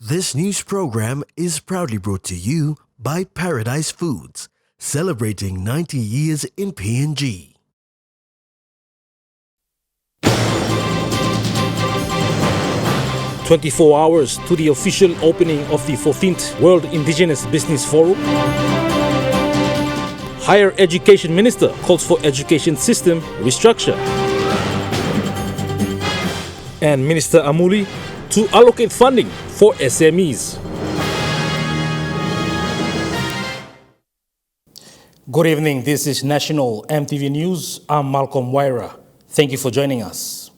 This news program is proudly brought to you by Paradise Foods, celebrating 90 years in PNG. "24 hours to the official opening of the 14th World Indigenous Business Forum. Higher Education Minister calls for education system restructure. And Minister Amuli to allocate funding for SMEs. Good evening, this is National Emtv News. I'm Malcolm Waira. Thank you for joining us.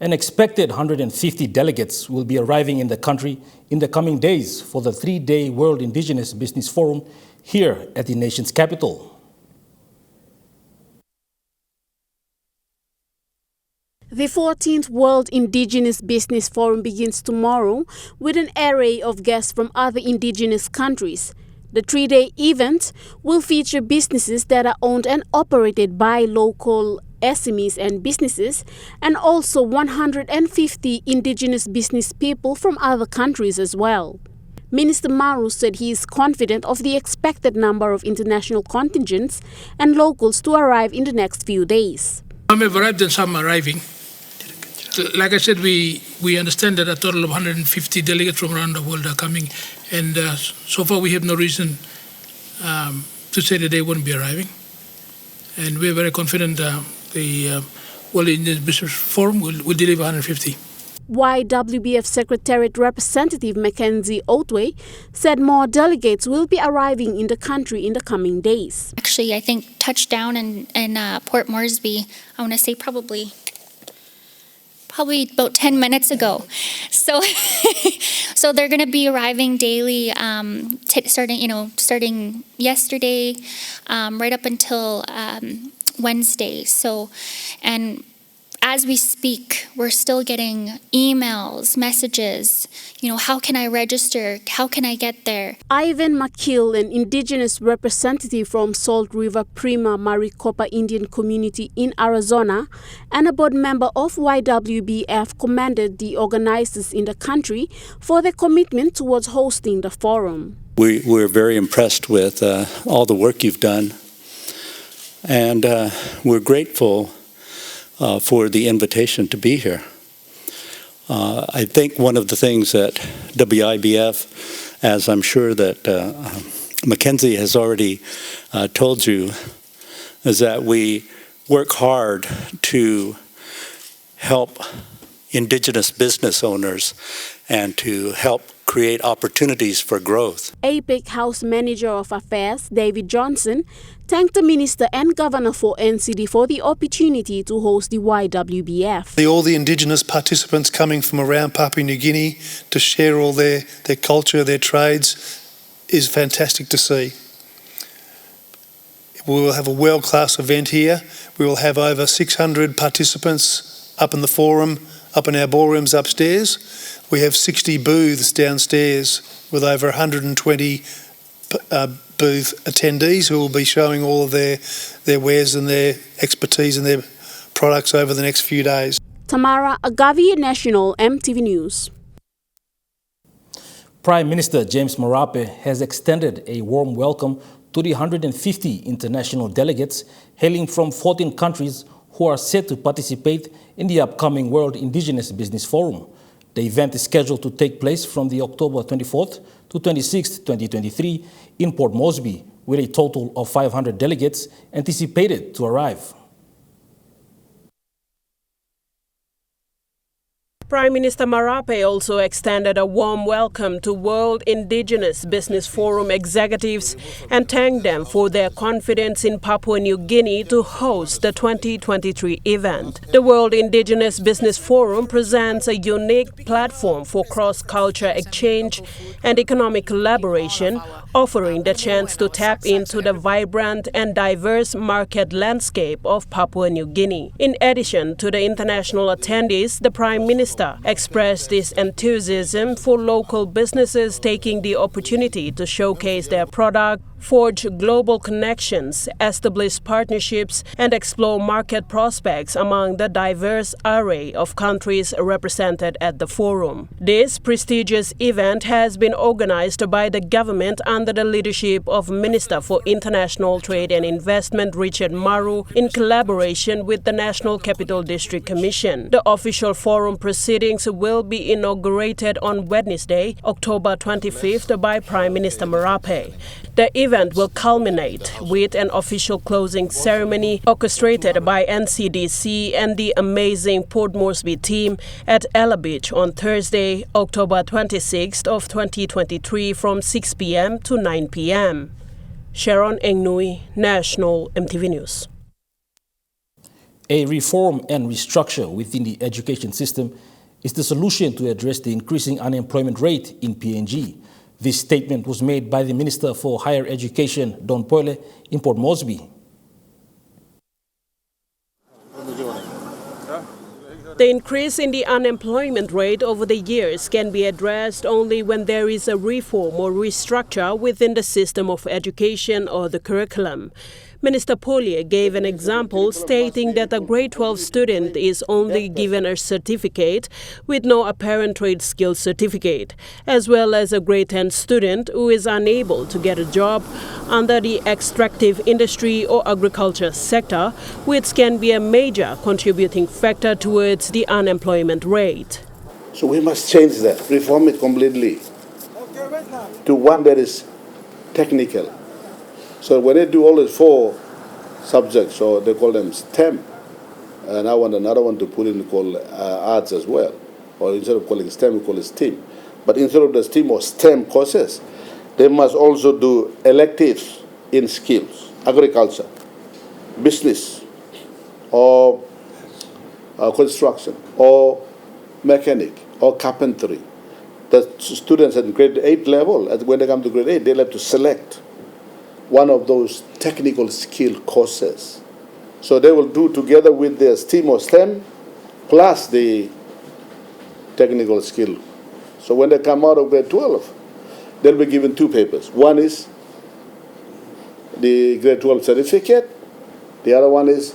An expected 150 delegates will be arriving in the country in the coming days for the 3-day World Indigenous Business Forum here at the nation's capital. The 14th World Indigenous Business Forum begins tomorrow with an array of guests from other indigenous countries. The 3-day event will feature businesses that are owned and operated by local SMEs and businesses, and also 150 indigenous business people from other countries as well. Minister Maru said he is confident of the expected number of international contingents and locals to arrive in the next few days. Some have arrived and some are arriving. Like I said, we understand that a total of 150 delegates from around the world are coming, and so far we have no reason to say that they won't be arriving. And we're very confident the World Indigenous Business Forum will deliver 150. YWBF Secretariat Representative Mackenzie Otway said more delegates will be arriving in the country in the coming days. Actually, I think touchdown in Port Moresby, I want to say probably about 10 minutes ago. So so they're going to be arriving daily, starting yesterday, right up until Wednesday. So, and as we speak, we're still getting emails, messages, how can I register? How can I get there? Ivan McKill, an indigenous representative from Salt River Prima Maricopa Indian community in Arizona and a board member of YWBF, commended the organizers in the country for their commitment towards hosting the forum. We're very impressed with all the work you've done, and we're grateful for the invitation to be here. I think one of the things that WIBF, as I'm sure that Mackenzie has already told you, is that we work hard to help indigenous business owners and to help create opportunities for growth. APEC House Manager of Affairs, David Johnson, thanked the Minister and Governor for NCD for the opportunity to host the YWBF. All the indigenous participants coming from around Papua New Guinea to share all their culture, their trades, is fantastic to see. We will have a world-class event here. We will have over 600 participants up in the forum, up in our ballrooms upstairs. We have 60 booths downstairs with over 120 booth attendees who will be showing all of their wares and their expertise and their products over the next few days. Tamara Agavi, National Emtv News. Prime Minister James Marape has extended a warm welcome to the 150 international delegates hailing from 14 countries who are set to participate in the upcoming World Indigenous Business Forum. The event is scheduled to take place from the October 24th to 26th, 2023 in Port Moresby, with a total of 500 delegates anticipated to arrive. Prime Minister Marape also extended a warm welcome to World Indigenous Business Forum executives and thanked them for their confidence in Papua New Guinea to host the 2023 event. The World Indigenous Business Forum presents a unique platform for cross-culture exchange and economic collaboration, offering the chance to tap into the vibrant and diverse market landscape of Papua New Guinea. In addition to the international attendees, the Prime Minister expressed his enthusiasm for local businesses taking the opportunity to showcase their product forge global connections, establish partnerships, and explore market prospects among the diverse array of countries represented at the forum. This prestigious event has been organized by the government under the leadership of Minister for International Trade and Investment Richard Maru in collaboration with the National Capital District Commission. The official forum proceedings will be inaugurated on Wednesday, October 25th by Prime Minister Marape. The event will culminate with an official closing ceremony orchestrated by NCDC and the amazing Port Moresby team at Ella Beach on Thursday, October 26th of 2023 from 6 p.m. to 9 p.m. Sharon Engnui, National Emtv News. A reform and restructure within the education system is the solution to address the increasing unemployment rate in PNG. This statement was made by the Minister for Higher Education, Don Poile, in Port Moresby. The increase in the unemployment rate over the years can be addressed only when there is a reform or restructure within the system of education or the curriculum. Minister Poile gave an example stating that a grade 12 student is only given a certificate with no apparent trade skill certificate, as well as a grade 10 student who is unable to get a job under the extractive industry or agriculture sector, which can be a major contributing factor towards the unemployment rate. So we must change that, reform it completely to one that is technical. So when they do all these 4 subjects, or they call them STEM, and I want another one to put in called arts as well, or instead of calling STEM, we call it STEAM. But instead of the STEAM or STEM courses, they must also do electives in skills, agriculture, business, or construction, or mechanic, or carpentry. The students at grade 8 level, when they come to grade 8, they'll have to select one of those technical skill courses. So they will do together with their STEAM or STEM plus the technical skill. So when they come out of grade 12, they'll be given 2 papers. One is the grade 12 certificate. The other one is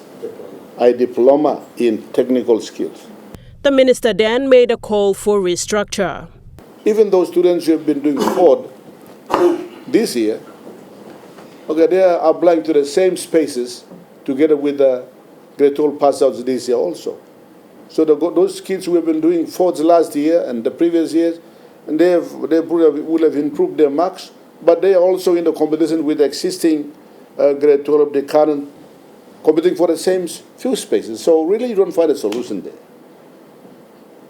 a diploma in technical skills. The minister then made a call for restructure. Even those students who have been doing sport this year, okay, they are applying to the same spaces together with the grade 12 pass outs this year also. So those kids who have been doing sports last year and the previous years, and they will have improved their marks, but they are also in the competition with the existing grade 12, the current, competing for the same few spaces. So really you don't find a solution there.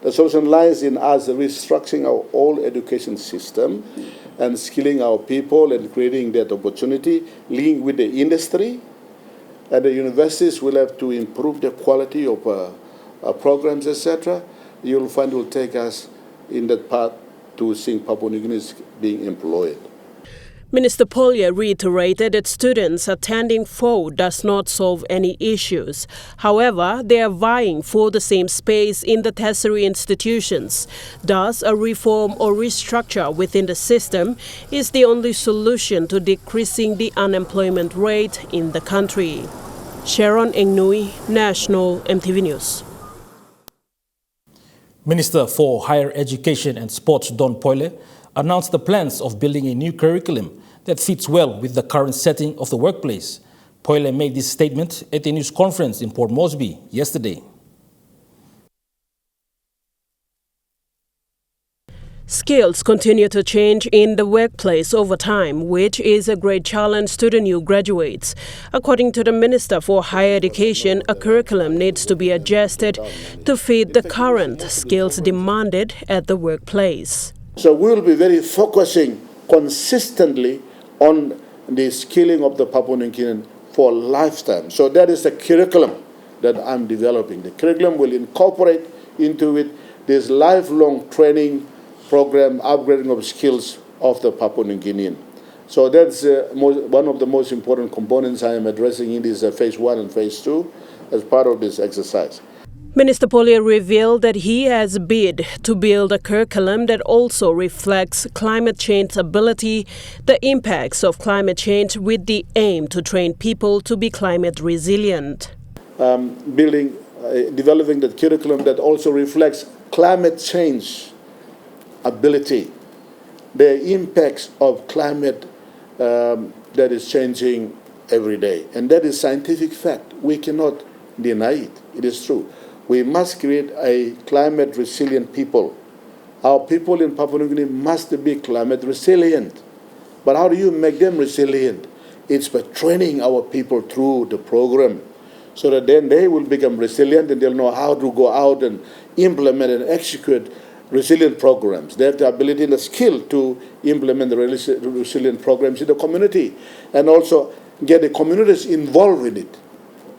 The solution lies in us restructuring our whole education system and skilling our people and creating that opportunity, linked with the industry. And the universities will have to improve the quality of programs, etc. You'll find it will take us in that path to seeing Papua New Guineans being employed. Minister Poile reiterated that students attending FO does not solve any issues. However, they are vying for the same space in the tertiary institutions. Thus, a reform or restructure within the system is the only solution to decreasing the unemployment rate in the country. Sharon Engnui, National Emtv News. Minister for Higher Education and Sports Don Poile announced the plans of building a new curriculum that fits well with the current setting of the workplace. Poile made this statement at a news conference in Port Moresby yesterday. Skills continue to change in the workplace over time, which is a great challenge to the new graduates. According to the Minister for Higher Education, a curriculum needs to be adjusted to fit the current skills demanded at the workplace. So we will be very focusing consistently on the skilling of the Papua New Guinean for a lifetime. So that is the curriculum that I'm developing. The curriculum will incorporate into it this lifelong training program, upgrading of skills of the Papua New Guinean. So that's one of the most important components I am addressing in this phase 1 and phase 2 as part of this exercise. Minister Polya revealed that he has bid to build a curriculum that also reflects climate change ability, the impacts of climate change, with the aim to train people to be climate resilient. Developing the curriculum that also reflects climate change ability, the impacts of climate that is changing every day. And that is scientific fact. We cannot deny it. It is true. We must create a climate resilient people. Our people in Papua New Guinea must be climate resilient. But how do you make them resilient? It's by training our people through the program, so that then they will become resilient and they'll know how to go out and implement and execute resilient programs. They have the ability and the skill to implement the resilient programs in the community, and also get the communities involved in it.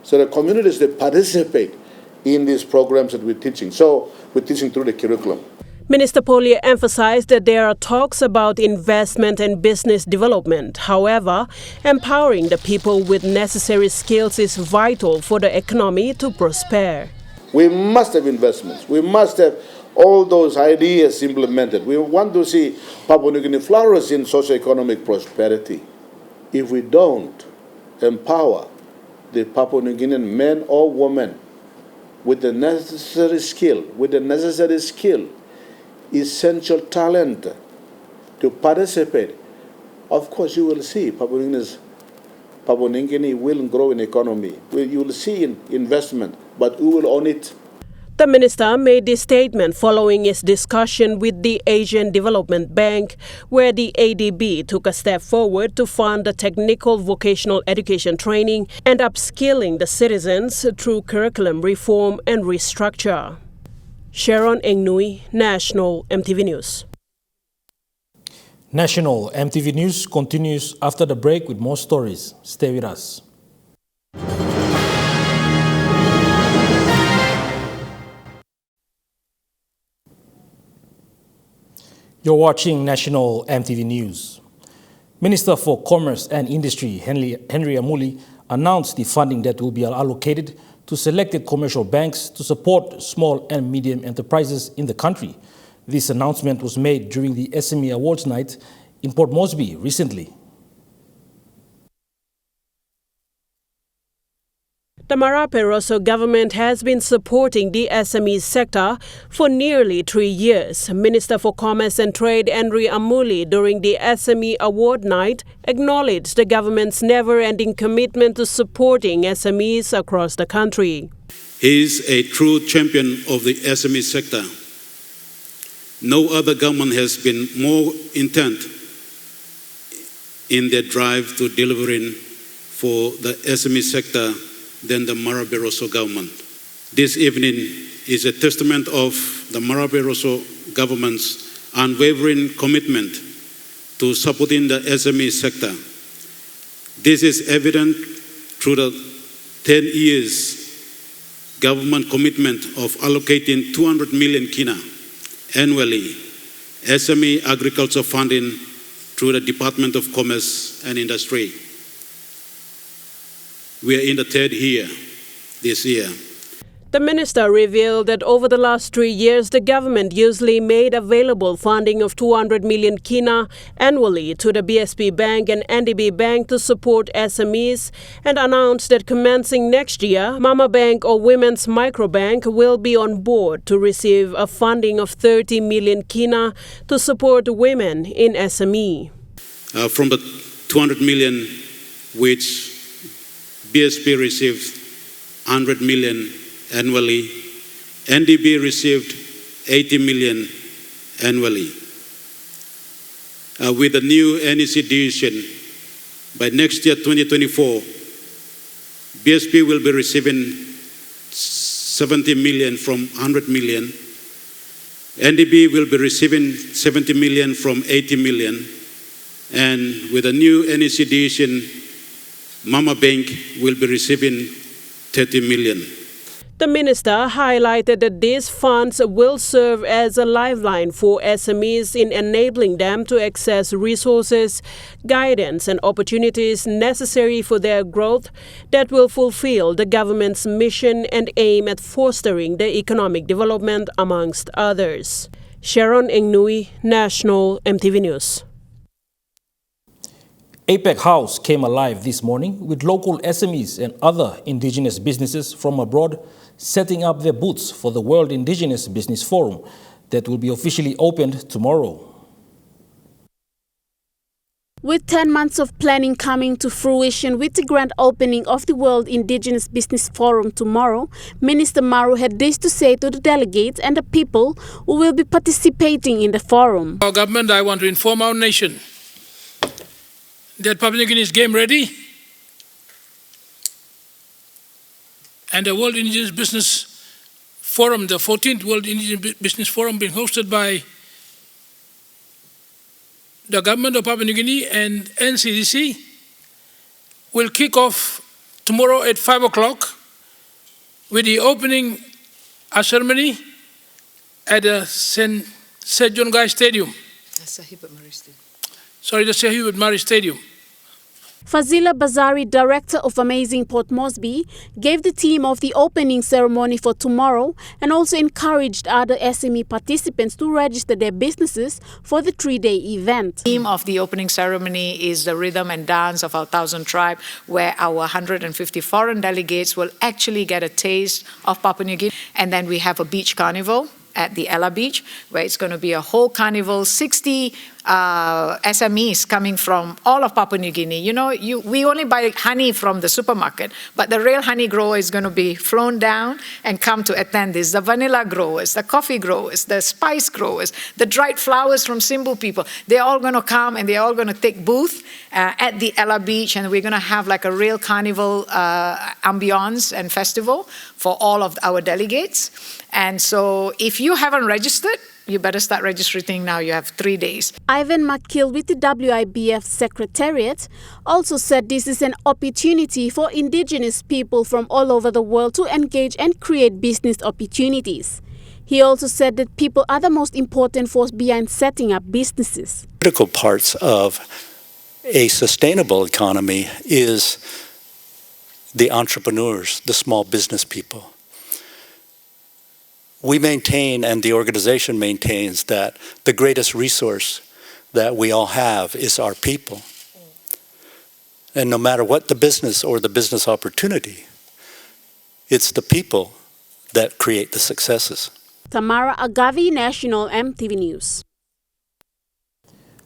So the communities that participate in these programs that we're teaching. So we're teaching through the curriculum. Minister Polya emphasized that there are talks about investment and business development. However, empowering the people with necessary skills is vital for the economy to prosper. We must have investments. We must have all those ideas implemented. We want to see Papua New Guinea flourish in socio-economic prosperity. If we don't empower the Papua New Guinean men or women with the necessary skill, essential talent to participate, of course you will see Papua New Guinea will grow in economy. You will see investment, but who will own it? The minister made this statement following his discussion with the Asian Development Bank, where the ADB took a step forward to fund the technical vocational education training and upskilling the citizens through curriculum reform and restructure. Sharon Engnui, National Emtv News. National Emtv News continues after the break with more stories. Stay with us. You're watching National Emtv News. Minister for Commerce and Industry, Henry Amuli, announced the funding that will be allocated to selected commercial banks to support small and medium enterprises in the country. This announcement was made during the SME Awards Night in Port Moresby recently. The Marape Rosso government has been supporting the SME sector for nearly 3 years. Minister for Commerce and Trade, Henry Amuli, during the SME Award Night, acknowledged the government's never-ending commitment to supporting SMEs across the country. He is a true champion of the SME sector. No other government has been more intent in their drive to delivering for the SME sector than the Marape Rosso government. This evening is a testament of the Marape Rosso government's unwavering commitment to supporting the SME sector. This is evident through the 10 years government commitment of allocating 200 million kina annually SME agriculture funding through the Department of Commerce and Industry. We are in the third year this year. The minister revealed that over the last 3 years, the government usually made available funding of 200 million kina annually to the BSP Bank and NDB Bank to support SMEs, and announced that commencing next year, Mama Bank or Women's Microbank will be on board to receive a funding of 30 million kina to support women in SME. From the 200 million which BSP received 100 million annually, NDB received 80 million annually. With the new NEC decision, by next year, 2024, BSP will be receiving 70 million from 100 million. NDB will be receiving 70 million from 80 million. And with the new NEC decision, Mama Bank will be receiving 30 million. The minister highlighted that these funds will serve as a lifeline for SMEs in enabling them to access resources, guidance and opportunities necessary for their growth that will fulfill the government's mission and aim at fostering the economic development amongst others. Sharon Engnui, National Emtv News. APEC House came alive this morning with local SMEs and other indigenous businesses from abroad setting up their booths for the World Indigenous Business Forum that will be officially opened tomorrow. With 10 months of planning coming to fruition with the grand opening of the World Indigenous Business Forum tomorrow, Minister Maru had this to say to the delegates and the people who will be participating in the forum. Our government, I want to inform our nation that Papua New Guinea is game ready, and the World Indigenous Business Forum, the 14th World Indigenous Business Forum, being hosted by the government of Papua New Guinea and NCDC, will kick off tomorrow at 5 o'clock with the opening ceremony at the St. John Guy Stadium. The Sir Hubert Murray Stadium. Fazila Bazari, director of Amazing Port Moresby, gave the theme of the opening ceremony for tomorrow and also encouraged other SME participants to register their businesses for the 3-day event. The theme of the opening ceremony is the rhythm and dance of our 1,000 tribe, where our 150 foreign delegates will actually get a taste of Papua New Guinea. And then we have a beach carnival at the Ella Beach, where it's going to be a whole carnival, 60 SMEs coming from all of Papua New Guinea. You know, we only buy honey from the supermarket, but the real honey grower is going to be flown down and come to attend this. The vanilla growers, the coffee growers, the spice growers, the dried flowers from Simbu people, they're all going to come and they're all going to take booth at the Ella Beach, and we're going to have like a real carnival ambiance and festival for all of our delegates. And so if you haven't registered, you better start registering now. You have 3 days. Ivan McKill with the WIBF Secretariat also said this is an opportunity for indigenous people from all over the world to engage and create business opportunities. He also said that people are the most important force behind setting up businesses. Critical parts of a sustainable economy is the entrepreneurs, the small business people. We maintain, and the organization maintains, that the greatest resource that we all have is our people. And no matter what the business or the business opportunity, it's the people that create the successes. Tamara Agavi, National Emtv News.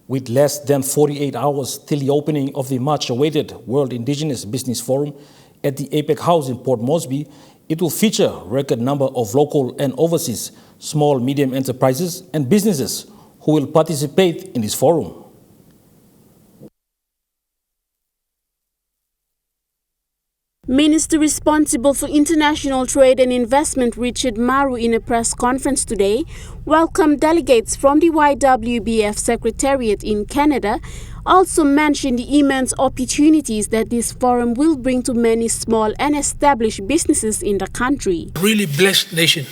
With less than 48 hours till the opening of the much-awaited World Indigenous Business Forum at the APEC House in Port Moresby, it will feature a record number of local and overseas small, medium enterprises and businesses who will participate in this forum. Minister responsible for international trade and investment Richard Maru, in a press conference today, welcomed delegates from the YWBF Secretariat in Canada, also mentioned the immense opportunities that this forum will bring to many small and established businesses in the country. Really blessed nation.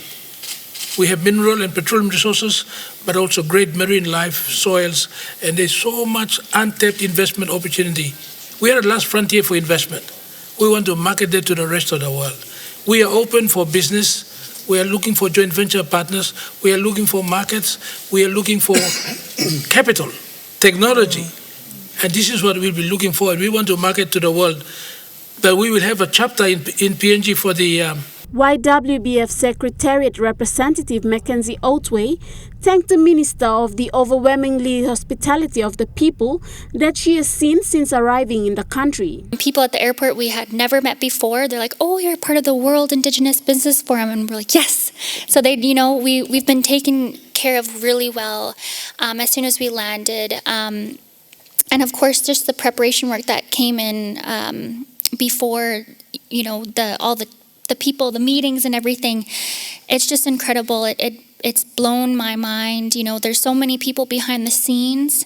We have mineral and petroleum resources, but also great marine life, soils, and there's so much untapped investment opportunity. We are the last frontier for investment. We want to market that to the rest of the world. We are open for business. We are looking for joint venture partners. We are looking for markets. We are looking for capital, technology. And this is what we'll be looking for. And we want to market to the world. But we will have a chapter in PNG for the YWBF Secretariat Representative Mackenzie Otway thanked the Minister of the overwhelmingly hospitality of the people that she has seen since arriving in the country. People at the airport we had never met before, they're like, oh, you're part of the World Indigenous Business Forum. And we're like, yes. So they, you know, we've been taken care of really well as soon as we landed. And of course, just the preparation work that came in before, you know, all the people, the meetings and everything. It's just incredible. It's blown my mind. You know, there's so many people behind the scenes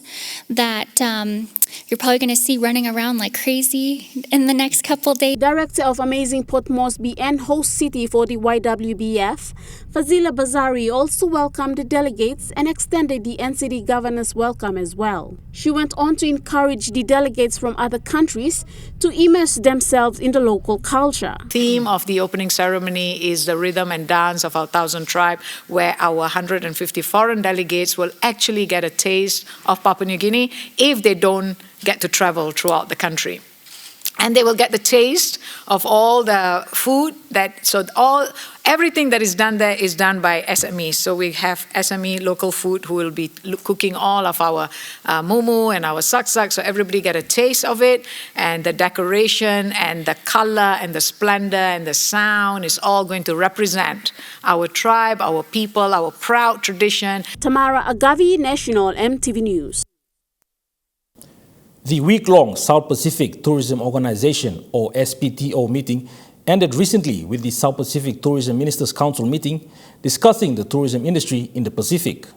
that you're probably going to see running around like crazy in the next couple days. Director of Amazing Port Moresby and host city for the YWBF, Fazila Bazari also welcomed the delegates and extended the NCD governor's welcome as well. She went on to encourage the delegates from other countries to immerse themselves in the local culture. The theme of the opening ceremony is the rhythm and dance of our Thousand Tribe, where our 150 foreign delegates will actually get a taste of Papua New Guinea if they don't get to travel throughout the country. And they will get the taste of all the food everything that is done there is done by SMEs. So we have SME local food who will be cooking all of our mumu and our saksak. So everybody get a taste of it, and the decoration and the color and the splendor and the sound is all going to represent our tribe, our people, our proud tradition. Tamara Agavi, National Emtv News. The week-long South Pacific Tourism Organization, or SPTO, meeting ended recently with the South Pacific Tourism Ministers' Council meeting discussing the tourism industry in the Pacific.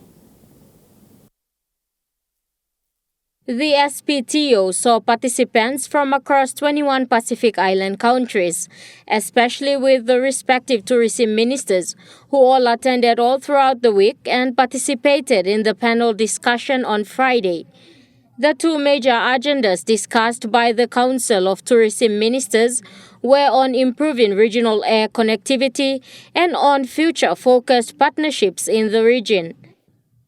The SPTO saw participants from across 21 Pacific Island countries, especially with the respective tourism ministers, who all attended all throughout the week and participated in the panel discussion on Friday. The two major agendas discussed by the Council of Tourism Ministers were on improving regional air connectivity and on future-focused partnerships in the region.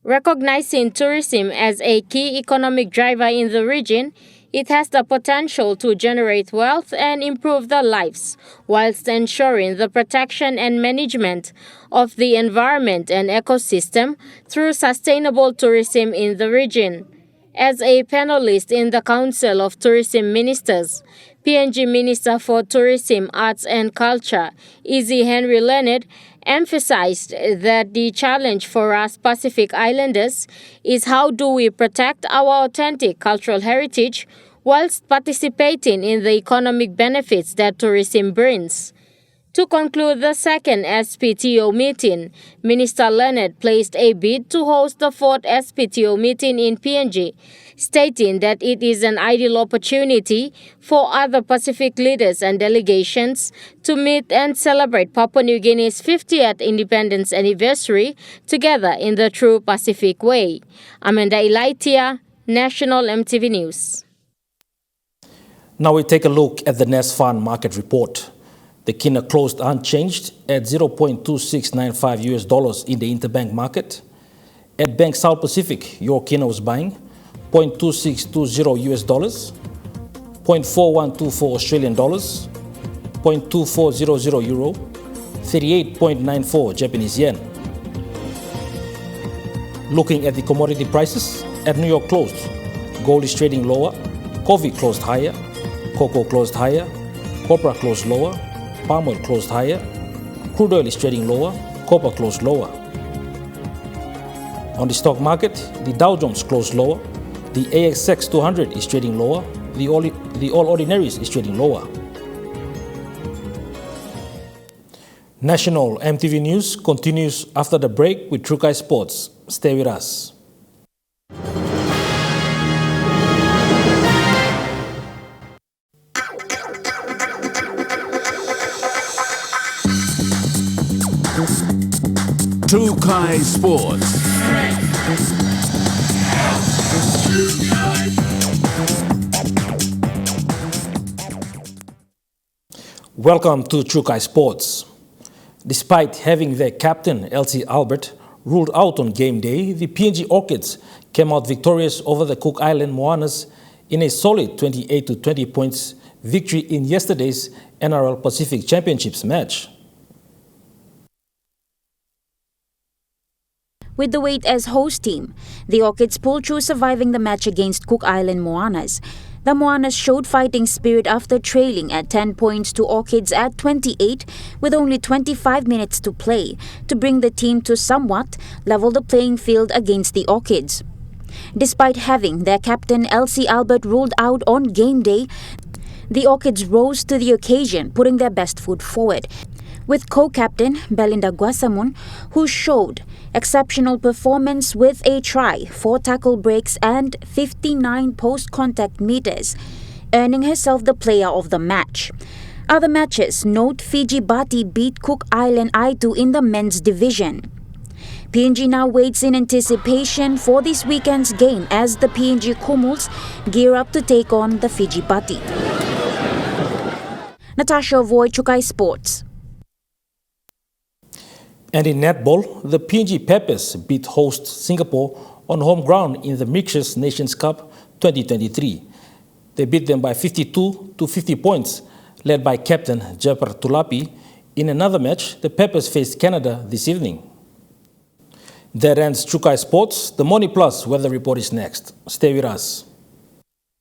Recognizing tourism as a key economic driver in the region, it has the potential to generate wealth and improve the lives, whilst ensuring the protection and management of the environment and ecosystem through sustainable tourism in the region. As a panelist in the Council of Tourism Ministers, PNG Minister for Tourism, Arts and Culture, Izzy Henry Leonard, emphasized that the challenge for us Pacific Islanders is how do we protect our authentic cultural heritage whilst participating in the economic benefits that tourism brings. To conclude the second SPTO meeting, Minister Leonard placed a bid to host the fourth SPTO meeting in PNG, stating that it is an ideal opportunity for other Pacific leaders and delegations to meet and celebrate Papua New Guinea's 50th independence anniversary together in the true Pacific way. Amanda Ilaitia, National Emtv News. Now we take a look at the Nest Fund market report. The kina closed unchanged at $0.2695 in the interbank market. At Bank South Pacific, your kina was buying $0.2620, $0.4124 Australian dollars, $0.2400 euro, 38.94 Japanese yen. Looking at the commodity prices, at New York closed, gold is trading lower, coffee closed higher, cocoa closed higher, copra closed lower, palm oil closed higher, crude oil is trading lower, copper closed lower. On the stock market, the Dow Jones closed lower, the ASX 200 is trading lower, the All Ordinaries is trading lower. National Emtv News continues after the break with Trukai Sports. Stay with us. Trukai Sports. Welcome to Trukai Sports. Despite having their captain, LC Albert, ruled out on game day, the PNG Orchids came out victorious over the Cook Island Moanas in a solid 28-20 points victory in yesterday's NRL Pacific Championships match. With the weight as host team, the Orchids pulled through, surviving the match against Cook Island Moanas. The Moanas showed fighting spirit after trailing at 10 points to Orchids at 28 with only 25 minutes to play to bring the team to somewhat level the playing field against the Orchids. Despite having their captain LC Albert ruled out on game day, the Orchids rose to the occasion, putting their best foot forward, with co-captain Belinda Guasamon, who showed Exceptional performance with a try, 4 tackle breaks and 59 post-contact meters, earning herself the player of the match. Other matches, note Fiji Bati beat Cook Island I2 in the men's division. PNG now waits in anticipation for this weekend's game as the PNG Kumuls gear up to take on the Fiji Bati. Natasha Voy, Chukai Sports. And in netball, the PNG Peppers beat host Singapore on home ground in the Mixers Nations Cup 2023. They beat them by 52 to 50 points, led by captain Japar Tulapi. In another match, the Peppers faced Canada this evening. That ends Chukai Sports. The Money Plus weather report is next. Stay with us.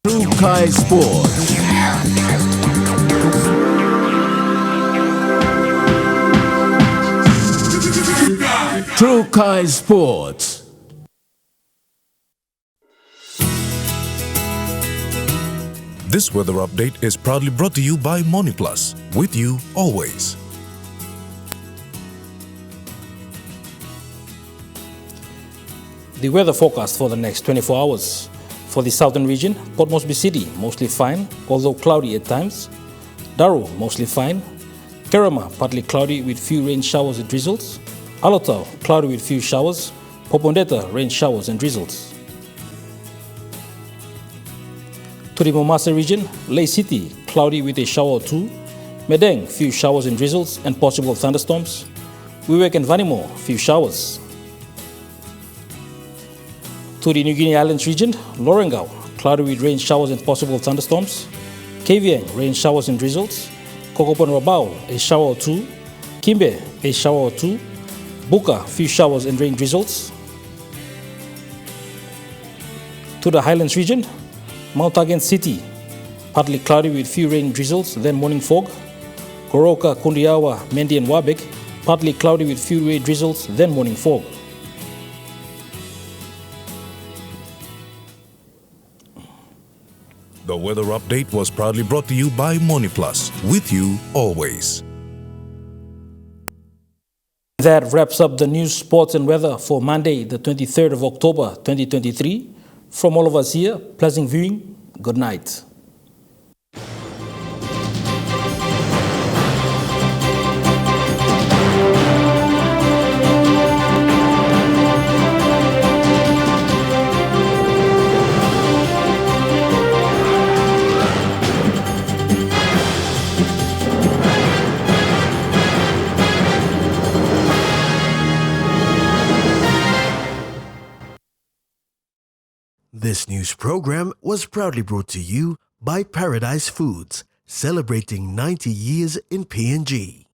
Chukai Sports. Chukai Sports. This weather update is proudly brought to you by Money Plus, with you always. The weather forecast for the next 24 hours. For the southern region, Port Moresby City, mostly fine, although cloudy at times. Daru, mostly fine. Kerama, partly cloudy with few rain showers and drizzles. Alotau, cloudy with few showers. Popondetta, rain showers and drizzles. To the Momasa region, Ley City, cloudy with a shower or two. Medeng, few showers and drizzles and possible thunderstorms. Wewak and Vanimo, few showers. To the New Guinea Islands region, Lorengau, cloudy with rain showers and possible thunderstorms. Kavieng, rain showers and drizzles. Kokopan Rabao, a shower or two. Kimbe, a shower or two. Buka, few showers and rain drizzles. To the Highlands region, Mount Again City, partly cloudy with few rain drizzles, then morning fog. Goroka, Kundiawa, Mendi and Wabek, partly cloudy with few rain drizzles, then morning fog. The weather update was proudly brought to you by Money Plus, with you always. That wraps up the news, sports and weather for Monday, the 23rd of October, 2023. From all of us here, pleasant viewing. Good night. This news program was proudly brought to you by Paradise Foods, celebrating 90 years in PNG.